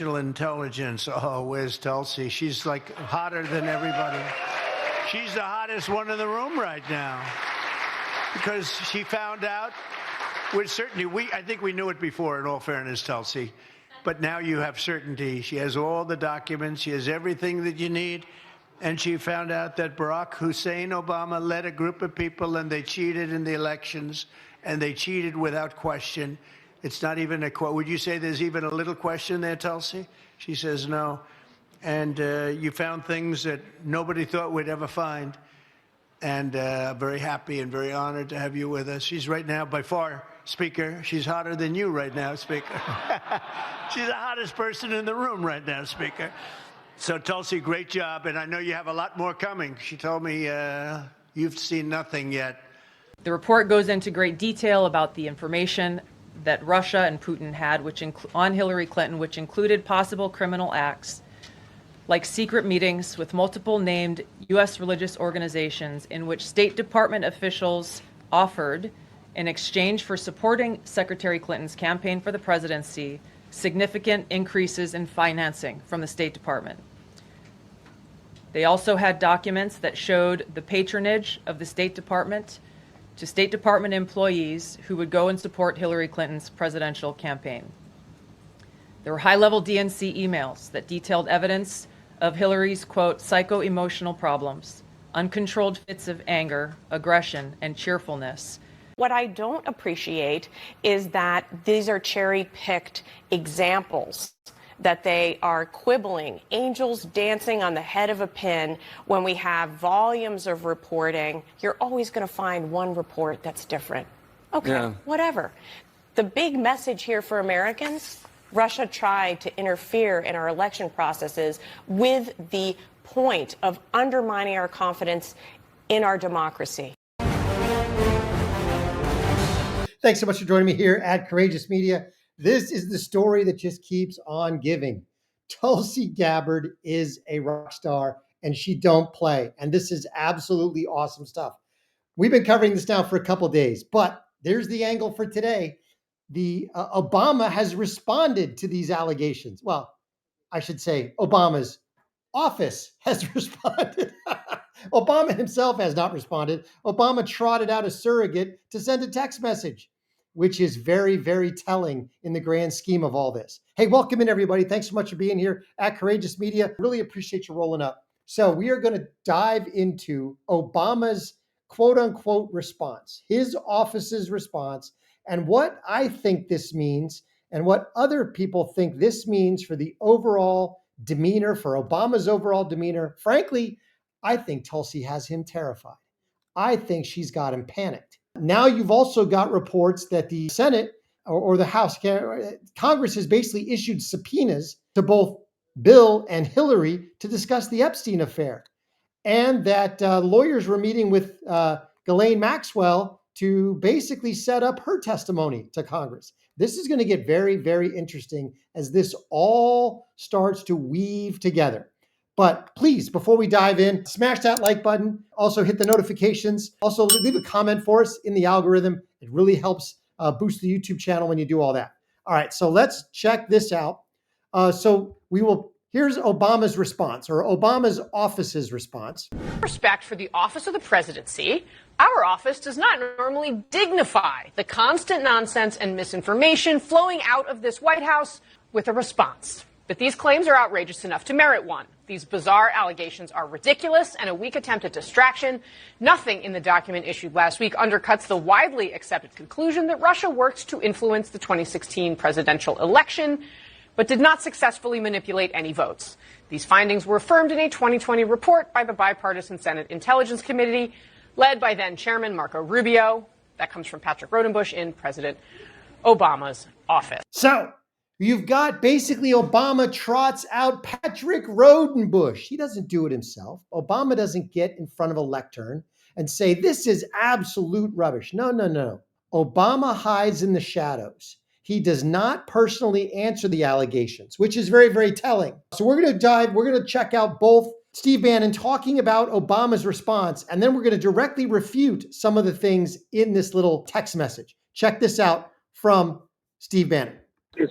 Intelligence. Oh, where's Tulsi? She's like hotter than everybody. She's the hottest one in the room right now because she found out with certainty. I think we knew it before, in all fairness, Tulsi, but now you have certainty. She has all the documents. She has everything that you need. And she found out that Barack Hussein Obama led a group of people and they cheated in the elections, and they cheated without question. It's not even a quote. Would you say there's even a little question there, Tulsi? She says no. And you found things that nobody thought we'd ever find. And very happy and very honored to have you with us. She's right now, by far, Speaker, she's hotter than you right now, Speaker. She's the hottest person in the room right now, Speaker. So, Tulsi, great job. And I know you have a lot more coming. She told me you've seen nothing yet. The report goes into great detail about the information that Russia and Putin had on Hillary Clinton, which included possible criminal acts like secret meetings with multiple named U.S. religious organizations in which State Department officials offered, in exchange for supporting Secretary Clinton's campaign for the presidency, significant increases in financing from the State Department. They also had documents that showed the patronage of the State Department to State Department employees who would go and support Hillary Clinton's presidential campaign. There were high-level DNC emails that detailed evidence of Hillary's, quote, psycho-emotional problems, uncontrolled fits of anger, aggression, and cheerfulness. What I don't appreciate is that these are cherry-picked examples, that they are quibbling, angels dancing on the head of a pin when we have volumes of reporting. You're always going to find one report that's different. Okay, whatever. The big message here for Americans, Russia tried to interfere in our election processes with the point of undermining our confidence in our democracy. Thanks so much for joining me here at Courageous Media. This is the story that just keeps on giving. Tulsi Gabbard is a rock star, and she don't play. And this is absolutely awesome stuff. We've been covering this now for a couple of days, but there's the angle for today. Obama has responded to these allegations. Well, I should say Obama's office has responded. Obama himself has not responded. Obama trotted out a surrogate to send a text message, which is very, very telling in the grand scheme of all this. Hey, welcome in, everybody. Thanks so much for being here at Courageous Media. Really appreciate you rolling up. So we are going to dive into Obama's quote-unquote response, his office's response, and what I think this means and what other people think this means for the overall demeanor, for Obama's overall demeanor. Frankly, I think Tulsi has him terrified. I think she's got him panicked. Now you've also got reports that the Senate or the House, Congress has basically issued subpoenas to both Bill and Hillary to discuss the Epstein affair, and that lawyers were meeting with Ghislaine Maxwell to basically set up her testimony to Congress. This is going to get very, very interesting as this all starts to weave together. But please, before we dive in, smash that like button. Also hit the notifications. Also leave a comment for us in the algorithm. It really helps boost the YouTube channel when you do all that. All right, so let's check this out. Here's Obama's response, or Obama's office's response. Respect for the office of the presidency, our office does not normally dignify the constant nonsense and misinformation flowing out of this White House with a response. But these claims are outrageous enough to merit one. These bizarre allegations are ridiculous and a weak attempt at distraction. Nothing in the document issued last week undercuts the widely accepted conclusion that Russia worked to influence the 2016 presidential election, but did not successfully manipulate any votes. These findings were affirmed in a 2020 report by the bipartisan Senate Intelligence Committee, led by then Chairman Marco Rubio. That comes from Patrick Rodenbush in President Obama's office. So you've got basically Obama trots out Patrick Rodenbush. He doesn't do it himself. Obama doesn't get in front of a lectern and say, this is absolute rubbish. No. Obama hides in the shadows. He does not personally answer the allegations, which is very, very telling. So we're going to check out both Steve Bannon talking about Obama's response, and then we're going to directly refute some of the things in this little text message. Check this out from Steve Bannon. This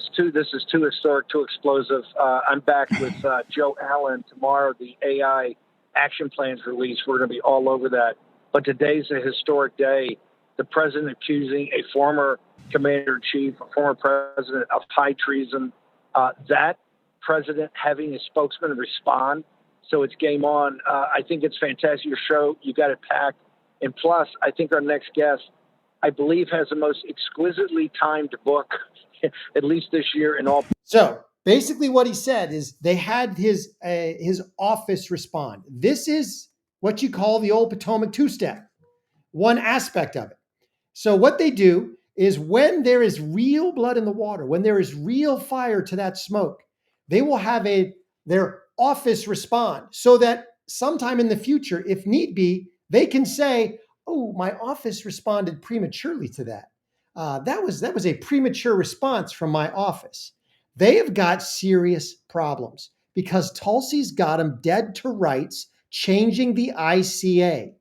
is too historic, too explosive. I'm back with Joe Allen tomorrow. The AI action plans release. We're going to be all over that. But today's a historic day. The president accusing a former commander-in-chief, a former president of high treason. That president having his spokesman respond. So it's game on. I think it's fantastic. Your show, you got it packed. And plus, I think our next guest, I believe, has the most exquisitely timed book, at least this year in all. So basically what he said is they had his office respond. This is what you call the old Potomac two-step, one aspect of it. So what they do is when there is real blood in the water, when there is real fire to that smoke, they will have their office respond so that sometime in the future, if need be, they can say, oh, my office responded prematurely to that. That was a premature response from my office. They have got serious problems because Tulsi's got them dead to rights, changing the ICA.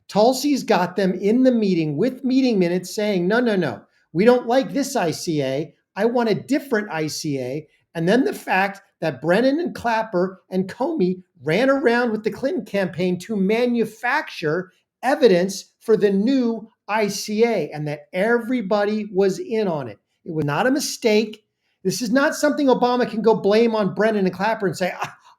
Tulsi's got them in the meeting with meeting minutes saying, no, we don't like this ICA. I want a different ICA. And then the fact that Brennan and Clapper and Comey ran around with the Clinton campaign to manufacture evidence for the new ICA and that everybody was in on it. It was not a mistake. This is not something Obama can go blame on Brennan and Clapper and say,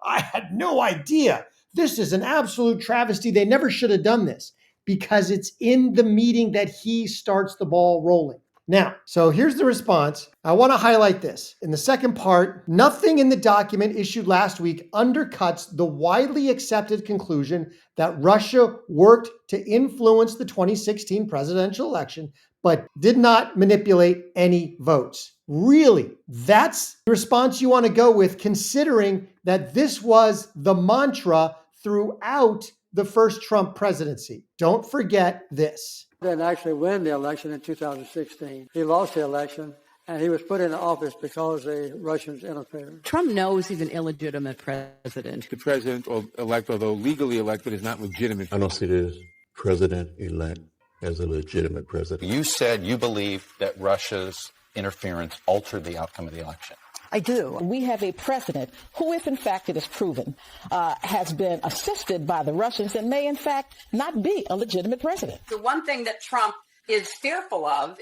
I had no idea. This is an absolute travesty. They never should have done this, because it's in the meeting that he starts the ball rolling. Now, so here's the response. I want to highlight this. In the second part, nothing in the document issued last week undercuts the widely accepted conclusion that Russia worked to influence the 2016 presidential election, but did not manipulate any votes. Really, that's the response you want to go with, considering that this was the mantra throughout the first Trump presidency. Don't forget this. Didn't actually win the election in 2016. He lost the election, and he was put in office because the Russians interfered. Trump knows he's an illegitimate president. The president-elect, although legally elected, is not legitimate. I don't see this president-elect as a legitimate president. You said you believe that Russia's interference altered the outcome of the election. I do. We have a president who, if in fact it is proven, has been assisted by the Russians and may in fact not be a legitimate president. The one thing that Trump is fearful of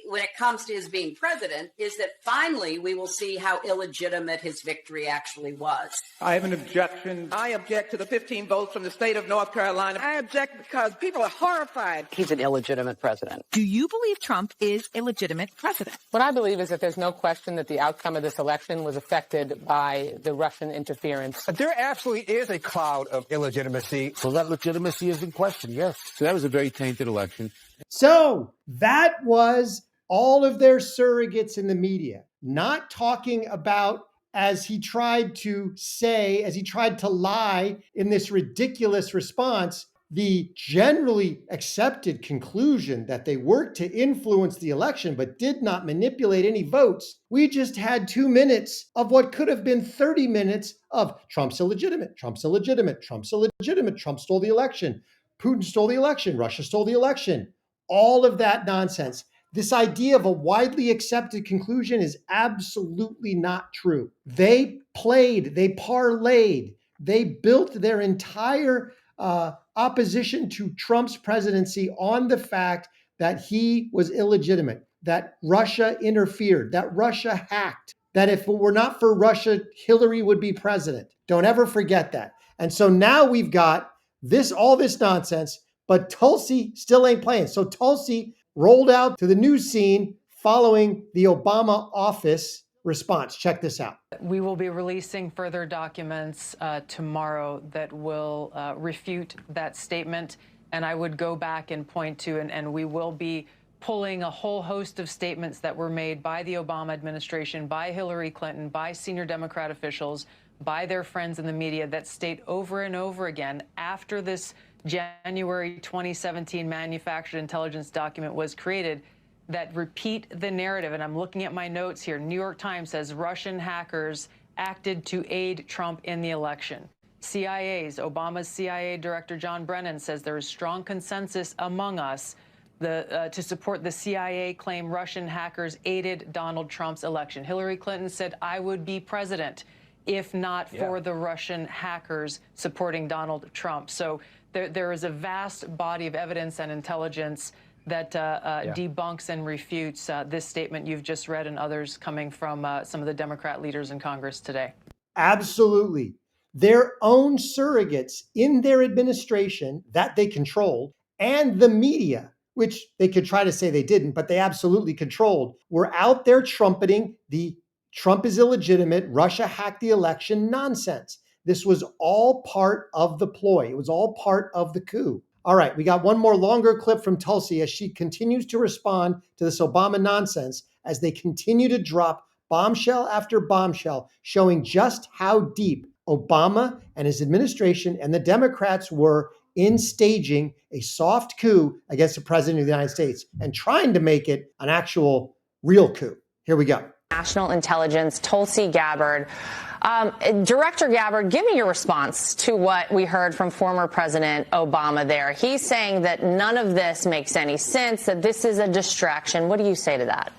when it comes to his being president is that finally we will see how illegitimate his victory actually was. I have an objection. I object to the 15 votes from the state of North Carolina. I object because people are horrified. He's an illegitimate president. Do you believe Trump is a legitimate president? What I believe is that there's no question that the outcome of this election was affected by the Russian interference. There absolutely is a cloud of illegitimacy. So that legitimacy is in question, yes. So that was a very tainted election. So that was all of their surrogates in the media, not talking about, as he tried to say, as he tried to lie in this ridiculous response, the generally accepted conclusion that they worked to influence the election but did not manipulate any votes. We just had 2 minutes of what could have been 30 minutes of Trump's illegitimate, Trump's illegitimate, Trump's illegitimate, Trump stole the election, Putin stole the election, Russia stole the election. All of that nonsense. This idea of a widely accepted conclusion is absolutely not true. They played, they parlayed, they built their entire opposition to Trump's presidency on the fact that he was illegitimate, that Russia interfered, that Russia hacked, that if it were not for Russia, Hillary would be president. Don't ever forget that. And so now we've got all this nonsense, but Tulsi still ain't playing. So Tulsi rolled out to the news scene following the Obama office response. Check this out. We will be releasing further documents tomorrow that will refute that statement. And I would go back and point to, and we will be pulling a whole host of statements that were made by the Obama administration, by Hillary Clinton, by senior Democrat officials, by their friends in the media that state over and over again after this January 2017 manufactured intelligence document was created that repeat the narrative. And I'm looking at my notes here. New York Times says Russian hackers acted to aid Trump in the election. Obama's CIA Director John Brennan says there is strong consensus among us to support the CIA claim Russian hackers aided Donald Trump's election. Hillary Clinton said, "I would be president if not for the Russian hackers supporting Donald Trump." So there is a vast body of evidence and intelligence that debunks and refutes this statement you've just read and others coming from some of the Democrat leaders in Congress today. Absolutely. Their own surrogates in their administration that they controlled, and the media, which they could try to say they didn't, but they absolutely controlled, were out there trumpeting the Trump is illegitimate, Russia hacked the election nonsense. This was all part of the ploy. It was all part of the coup. All right, we got one more longer clip from Tulsi as she continues to respond to this Obama nonsense as they continue to drop bombshell after bombshell, showing just how deep Obama and his administration and the Democrats were in staging a soft coup against the president of the United States and trying to make it an actual real coup. Here we go. National Intelligence, Tulsi Gabbard. Director Gabbard, give me your response to what we heard from former President Obama there. He's saying that none of this makes any sense, that this is a distraction. What do you say to that?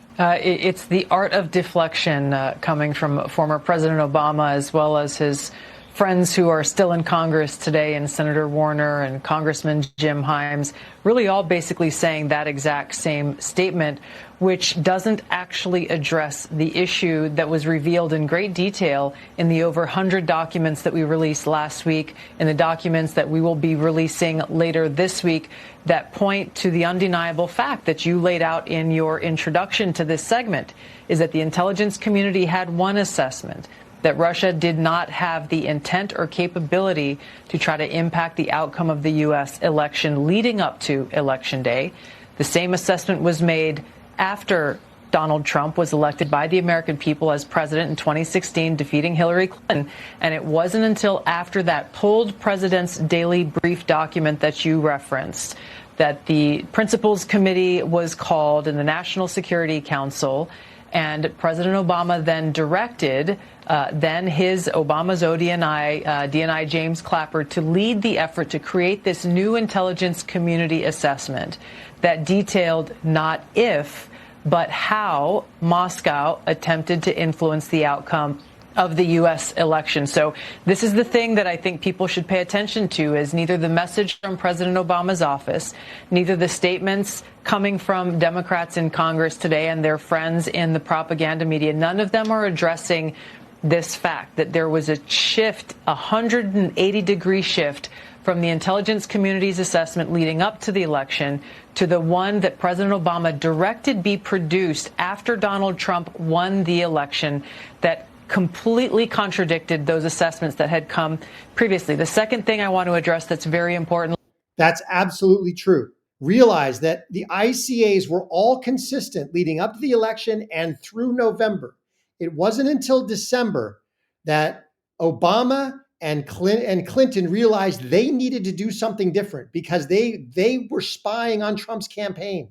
It's the art of deflection coming from former President Obama, as well as his friends who are still in Congress today, and Senator Warner and Congressman Jim Himes, really all basically saying that exact same statement, which doesn't actually address the issue that was revealed in great detail in the over 100 documents that we released last week, and the documents that we will be releasing later this week that point to the undeniable fact that you laid out in your introduction to this segment, is that the intelligence community had one assessment, that Russia did not have the intent or capability to try to impact the outcome of the U.S. election leading up to Election Day. The same assessment was made after Donald Trump was elected by the American people as president in 2016, defeating Hillary Clinton. And it wasn't until after that pulled President's Daily Brief document that you referenced that the Principals Committee was called in the National Security Council, and President Obama then directed Obama's DNI James Clapper to lead the effort to create this new intelligence community assessment that detailed not if, but how Moscow attempted to influence the outcome of the U.S. election. So this is the thing that I think people should pay attention to, is neither the message from President Obama's office, neither the statements coming from Democrats in Congress today and their friends in the propaganda media. None of them are addressing this fact that there was a shift, a 180-degree shift from the intelligence community's assessment leading up to the election to the one that President Obama directed be produced after Donald Trump won the election, that completely contradicted those assessments that had come previously. The second thing I want to address that's very important. That's absolutely true. Realize that the ICAs were all consistent leading up to the election and through November. It wasn't until December that Obama and Clinton realized they needed to do something different, because they were spying on Trump's campaign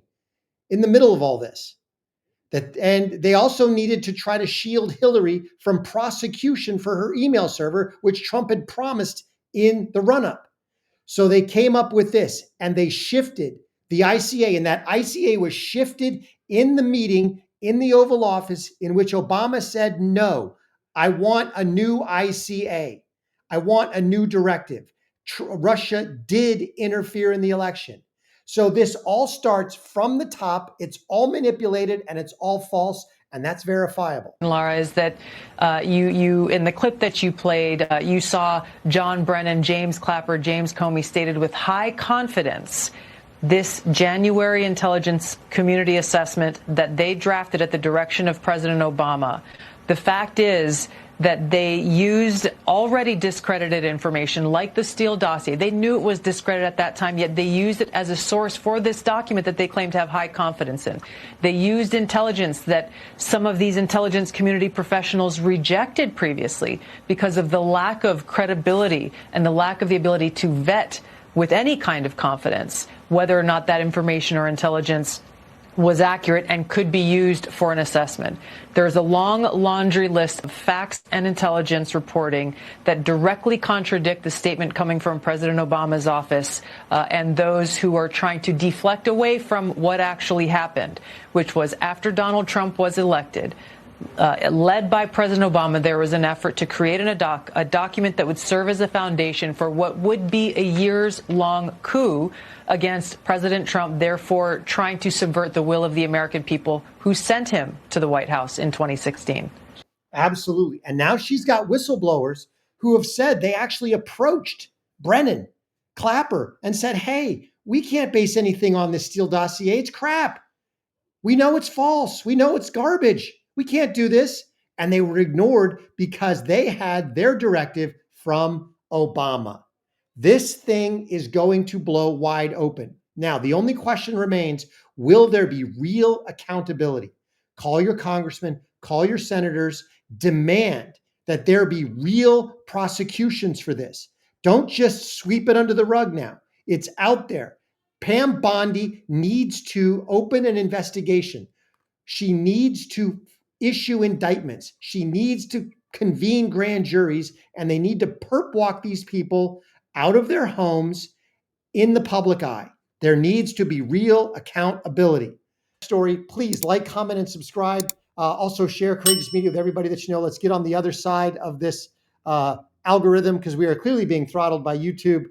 in the middle of all this. And they also needed to try to shield Hillary from prosecution for her email server, which Trump had promised in the run-up. So they came up with this, and they shifted the ICA, and that ICA was shifted in the meeting in the Oval Office in which Obama said, no, I want a new ICA. I want a new directive. Russia did interfere in the election. So this all starts from the top. It's all manipulated and it's all false, and that's verifiable. Laura, is that you in the clip that you played, you saw John Brennan, James Clapper, James Comey stated with high confidence this January intelligence community assessment that they drafted at the direction of President Obama. The fact is that they used already discredited information like the Steele dossier. They knew it was discredited at that time, yet they used it as a source for this document that they claim to have high confidence in. They used intelligence that some of these intelligence community professionals rejected previously because of the lack of credibility and the lack of the ability to vet with any kind of confidence whether or not that information or intelligence was accurate and could be used for an assessment. There's a long laundry list of facts and intelligence reporting that directly contradict the statement coming from President Obama's office and those who are trying to deflect away from what actually happened, which was after Donald Trump was elected. Led by President Obama, there was an effort to create a document that would serve as a foundation for what would be a years-long coup against President Trump, therefore trying to subvert the will of the American people who sent him to the White House in 2016. Absolutely. And now she's got whistleblowers who have said they actually approached Brennan Clapper and said, hey, we can't base anything on this Steele dossier. It's crap. We know it's false. We know it's garbage. We can't do this. And they were ignored because they had their directive from Obama. This thing is going to blow wide open. Now, the only question remains, will there be real accountability? Call your congressman, call your senators, demand that there be real prosecutions for this. Don't just sweep it under the rug now. It's out there. Pam Bondi needs to open an investigation. She needs to issue indictments. She needs to convene grand juries, and they need to perp walk these people out of their homes in the public eye. There needs to be real accountability. Story, please like, comment, and subscribe. Also share Courageous Media with everybody that you know. Let's get on the other side of this algorithm because we are clearly being throttled by YouTube.